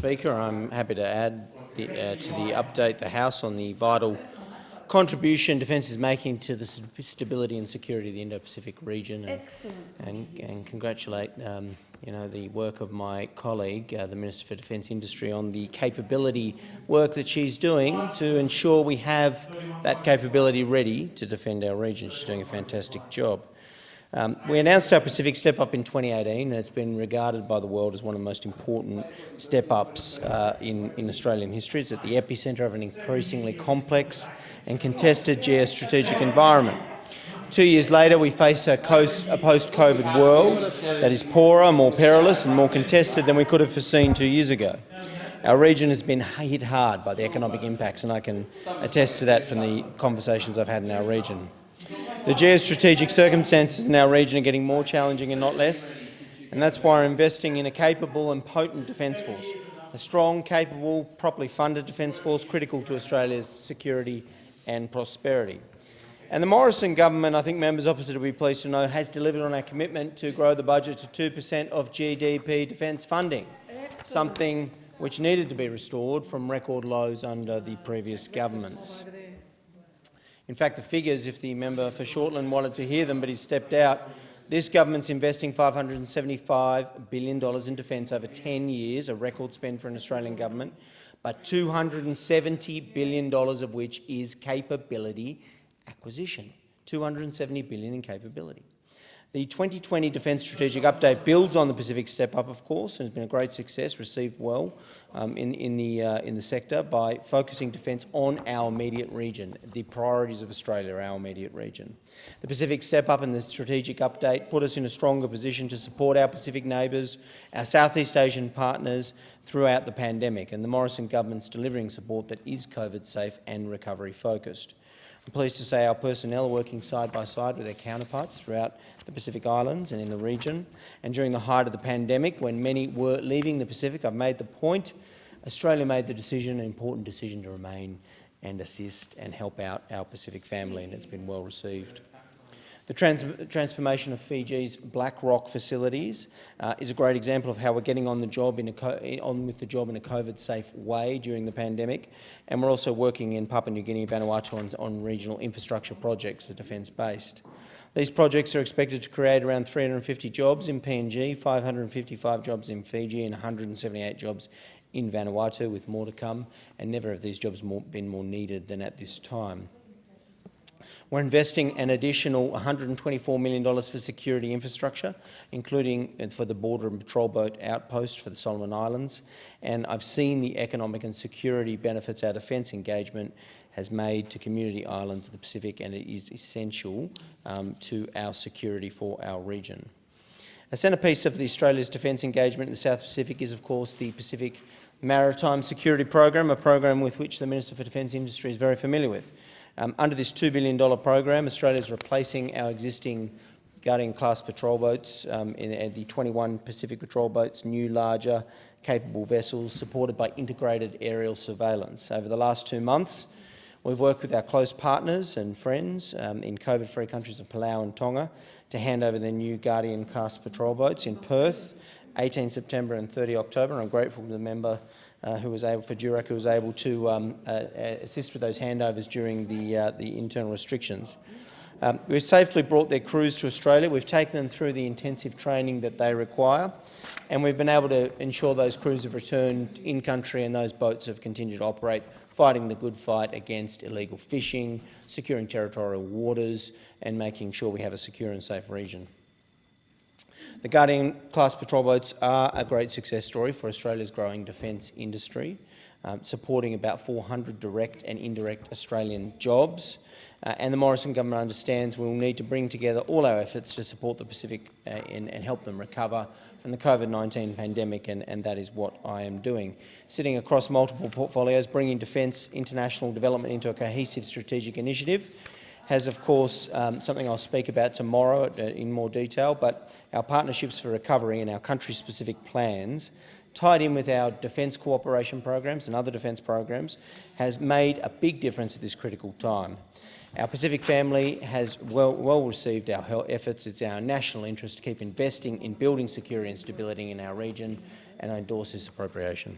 Speaker. I'm happy to add to the update the House on the vital contribution Defence is making to the stability and security of the Indo-Pacific region. Excellent. And congratulate the work of my colleague, the Minister for Defence Industry, on the capability work that she's doing to ensure we have that capability ready to defend our region. She's doing a fantastic job. We announced our Pacific Step-Up in 2018, and it's been regarded by the world as one of the most important step-ups in Australian history. It's at the epicentre of an increasingly complex and contested geostrategic environment. 2 years later, we face a post-COVID world that is poorer, more perilous and more contested than we could have foreseen 2 years ago. Our region has been hit hard by the economic impacts, and I can attest to that from the conversations I've had in our region. The geostrategic circumstances in our region are getting more challenging and not less, and that's why we're investing in a capable and potent Defence Force, a strong, capable, properly funded Defence Force critical to Australia's security and prosperity. And the Morrison government, I think members opposite will be pleased to know, has delivered on our commitment to grow the budget to 2% of GDP defence funding, something which needed to be restored from record lows under the previous governments. In fact, the figures, if the member for Shortland wanted to hear them but he's stepped out, this government's investing $575 billion in defence over 10 years, a record spend for an Australian government, but $270 billion of which is capability acquisition. $270 billion in capability. The 2020 Defence Strategic Update builds on the Pacific Step-Up, of course, and has been a great success, received well in the sector by focusing defence on our immediate region, the priorities of Australia, our immediate region. The Pacific Step-Up and the Strategic Update put us in a stronger position to support our Pacific neighbours, our Southeast Asian partners throughout the pandemic, and the Morrison government's delivering support that is COVID-safe and recovery-focused. I'm pleased to say our personnel are working side by side with their counterparts throughout the Pacific Islands and in the region. And during the height of the pandemic, when many were leaving the Pacific, I've made the point, Australia made the decision, an important decision, to remain and assist and help out our Pacific family, and it's been well received. The transformation of Fiji's Black Rock facilities is a great example of how we're getting on with the job in a COVID-safe way during the pandemic, and we're also working in Papua New Guinea and Vanuatu on regional infrastructure projects that are defence-based. These projects are expected to create around 350 jobs in PNG, 555 jobs in Fiji and 178 jobs in Vanuatu, with more to come, and never have these jobs been more needed than at this time. We're investing an additional $124 million for security infrastructure, including for the border and patrol boat outpost for the Solomon Islands. And I've seen the economic and security benefits our defence engagement has made to community islands of the Pacific, and it is essential to our security for our region. A centrepiece of Australia's defence engagement in the South Pacific is, of course, the Pacific Maritime Security Program, a program with which the Minister for Defence Industry is very familiar with. Under this $2 billion program, Australia is replacing our existing Guardian-class patrol boats in the 21 Pacific patrol boats, new, larger, capable vessels supported by integrated aerial surveillance. Over the last 2 months, we've worked with our close partners and friends in COVID-free countries of Palau and Tonga to hand over their new Guardian-class patrol boats in Perth, 18 September and 30 October. And I'm grateful to the member who was able to assist with those handovers during the internal restrictions. We've safely brought their crews to Australia. We've taken them through the intensive training that they require, and we've been able to ensure those crews have returned in-country and those boats have continued to operate, fighting the good fight against illegal fishing, securing territorial waters, and making sure we have a secure and safe region. The Guardian-class patrol boats are a great success story for Australia's growing defence industry, supporting about 400 direct and indirect Australian jobs. And the Morrison government understands we will need to bring together all our efforts to support the Pacific and help them recover from the COVID-19 pandemic, and that is what I am doing. Sitting across multiple portfolios, bringing defence international development into a cohesive strategic initiative has, of course, something I'll speak about tomorrow in more detail, but our partnerships for recovery and our country-specific plans, tied in with our defence cooperation programs and other defence programs, has made a big difference at this critical time. Our Pacific family has well received our efforts. It's our national interest to keep investing in building security and stability in our region, and I endorse this appropriation.